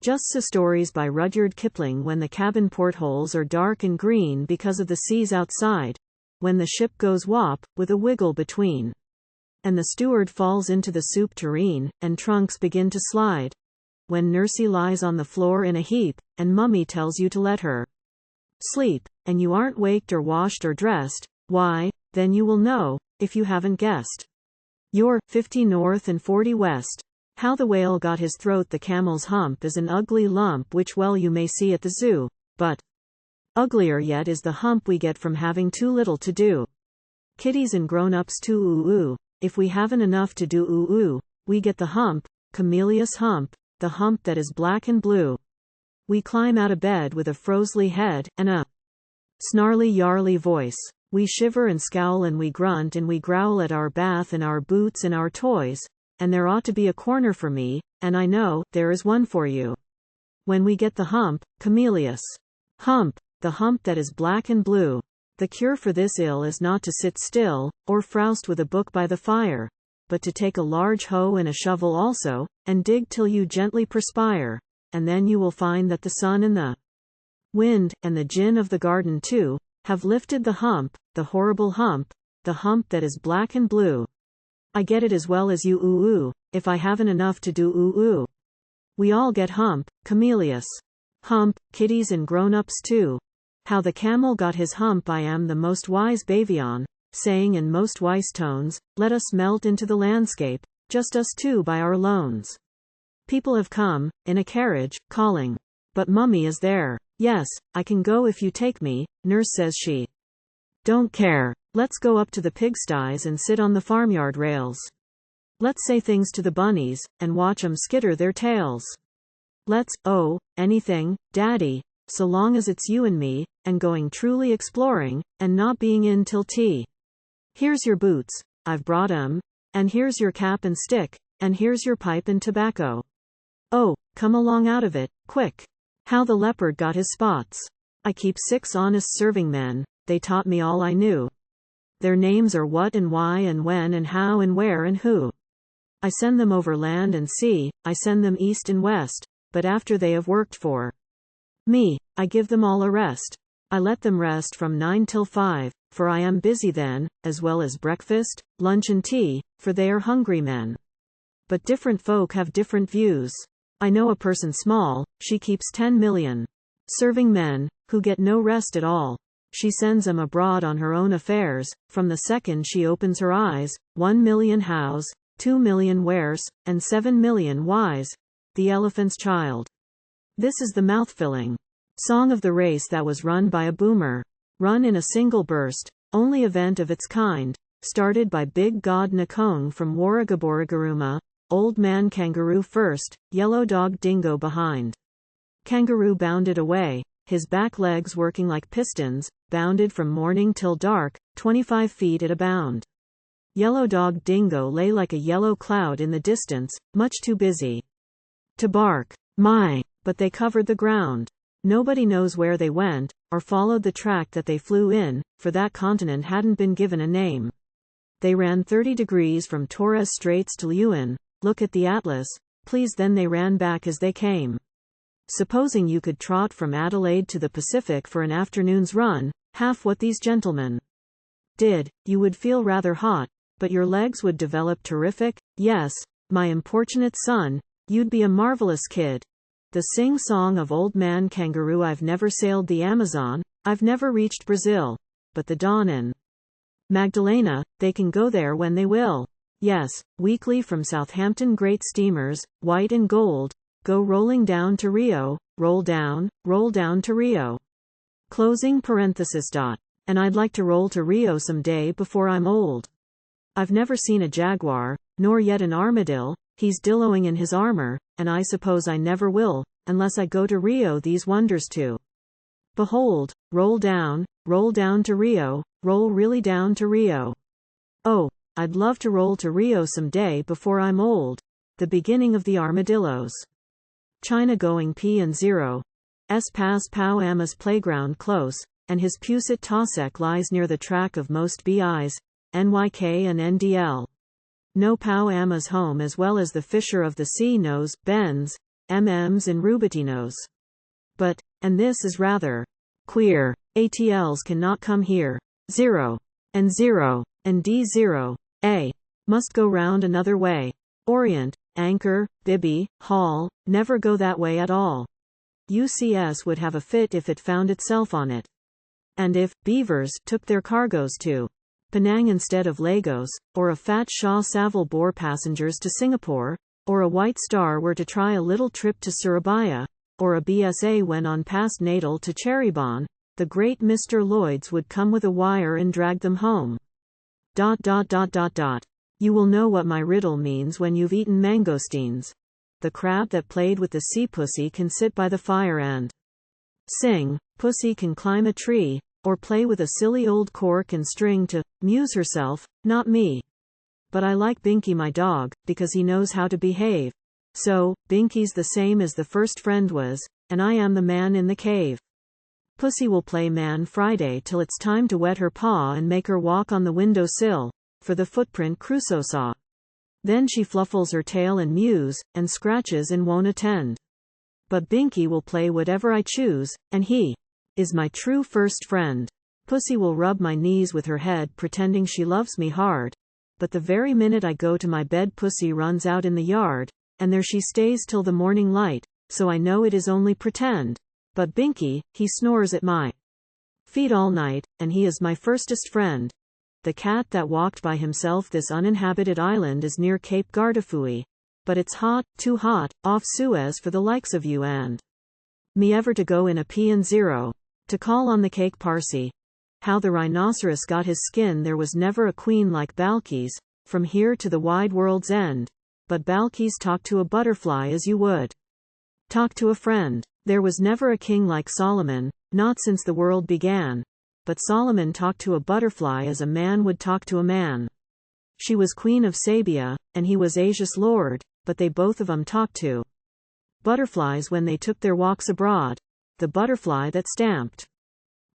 Just so stories by Rudyard Kipling. When the cabin portholes are dark and green because of the seas outside, when the ship goes wop, with a wiggle between, and the steward falls into the soup-tureen, and trunks begin to slide, when Nursey lies on the floor in a heap, and Mummy tells you to let her sleep, and you aren't waked or washed or dressed, why, then you will know, if you haven't guessed. You're 50 north and 40 west. How the whale got his throat. The camel's hump is an ugly lump which well you may see at the zoo, but uglier yet is the hump we get from having too little to do. Kiddies and grown-ups too. Ooh, if we haven't enough to do, ooh, we get the hump, Cameelious hump, the hump that is black and blue. We climb out of bed with a frouzly head, and a snarly-yarly voice. We shiver and scowl and we grunt and we growl at our bath and our boots and our toys, and there ought to be a corner for me, and I know, there is one for you. When we get the hump, Cameelious hump, the hump that is black and blue. The cure for this ill is not to sit still, or frowsed with a book by the fire, but to take a large hoe and a shovel also, and dig till you gently perspire, and then you will find that the sun and the wind, and the gin of the garden too, have lifted the hump, the horrible hump, the hump that is black and blue. I get it as well as you. Ooh, if I haven't enough to do. Ooh. We all get hump, Cameelious hump, kiddies and grown-ups too. How the camel got his hump. I am the most wise bavion, saying in most wise tones, let us melt into the landscape, just us two by our lones. People have come, in a carriage, calling. But Mummy is there. Yes, I can go if you take me, Nurse says she. Don't care. Let's go up to the pigsties and sit on the farmyard rails. Let's say things to the bunnies, and watch 'em skitter their tails. Let's, oh, anything, Daddy, so long as it's you and me, and going truly exploring, and not being in till tea. Here's your boots, I've brought 'em, and here's your cap and stick, and here's your pipe and tobacco. Oh, come along out of it, quick. How the leopard got his spots. I keep 6 honest serving men, they taught me all I knew. Their names are what and why and when and how and where and who. I send them over land and sea, I send them east and west, but after they have worked for me, I give them all a rest. I let them rest from 9 till 5, for I am busy then, as well as breakfast, lunch and tea, for they are hungry men. But different folk have different views. I know a person small, she keeps 10 million serving men, who get no rest at all. She sends 'em abroad on her own affairs, from the second she opens her eyes, 1 million hows, 2 million wheres, and 7 million whys. The elephant's child. This is the mouth-filling song of the race that was run by a boomer. Run in a single burst, only event of its kind, started by Big God Nakong from Warragaboragaruma, Old Man Kangaroo first, Yellow Dog Dingo behind. Kangaroo bounded away, his back legs working like pistons, bounded from morning till dark, 25 feet at a bound. Yellow Dog Dingo lay like a yellow cloud in the distance, much too busy to bark. My, but they covered the ground. Nobody knows where they went, or followed the track that they flew in, for that continent hadn't been given a name. They ran 30 degrees from Torres Straits to Leuven, look at the atlas, please. Then they ran back as they came. Supposing you could trot from Adelaide to the Pacific for an afternoon's run, half what these gentlemen did, you would feel rather hot, but your legs would develop terrific. Yes, my importunate son, you'd be a marvelous kid. The sing-song of Old Man Kangaroo. I've never sailed the Amazon, I've never reached Brazil, but the Don and Magdalena, they can go there when they will. Yes, weekly from Southampton great steamers, white and gold, go rolling down to Rio, roll down to Rio. Closing parenthesis. And I'd like to roll to Rio some day before I'm old. I've never seen a jaguar, nor yet an armadillo, he's dilloing in his armor, and I suppose I never will, unless I go to Rio these wonders to behold. Roll down to Rio, roll really down to Rio. Oh, I'd love to roll to Rio some day before I'm old. The beginning of the armadillos. China going P and 0. S pass Pow Ama's playground close, and his Pusat Tosek lies near the track of most BIs, NYK and NDL. No Pow Ama's home as well as the Fisher of the Sea knows, Benz, MMs and Rubatinos. But, and this is rather queer, ATLs cannot come here. 0 and D0, A. Must go round another way. Orient, Anchor, Bibby, Hall, never go that way at all. UCS would have a fit if it found itself on it. And if beavers took their cargoes to Penang instead of Lagos, or a fat Shah Saval bore passengers to Singapore, or a White Star were to try a little trip to Surabaya, or a BSA went on past Natal to Cherrybon, the great Mr. Lloyds would come with a wire and drag them home. ... You will know what my riddle means when you've eaten mangosteens. The crab that played with the sea pussy can sit by the fire and sing, pussy can climb a tree, or play with a silly old cork and string to amuse herself, not me. But I like Binky my dog, because he knows how to behave. So, Binky's the same as the first friend was, and I am the man in the cave. Pussy will play Man Friday till it's time to wet her paw and make her walk on the window sill, for the footprint Crusoe saw. Then she fluffles her tail and mews, and scratches and won't attend. But Binky will play whatever I choose, and he is my true first friend. Pussy will rub my knees with her head pretending she loves me hard, but the very minute I go to my bed Pussy runs out in the yard, and there she stays till the morning light, so I know it is only pretend. But Binky, he snores at my feet all night, and he is my firstest friend. The cat that walked by himself. This uninhabited island is near Cape Gardafui, but it's hot, too hot, off Suez for the likes of you and me ever to go in a P&0, to call on the cake Parsi. How the rhinoceros got his skin. There was never a queen like Balkis, from here to the wide world's end, but Balkis talked to a butterfly as you would talk to a friend. There was never a king like Solomon, not since the world began, but Solomon talked to a butterfly as a man would talk to a man. She was queen of Sabia, and he was Asia's lord, but they both of 'em talked to butterflies when they took their walks abroad. The butterfly that stamped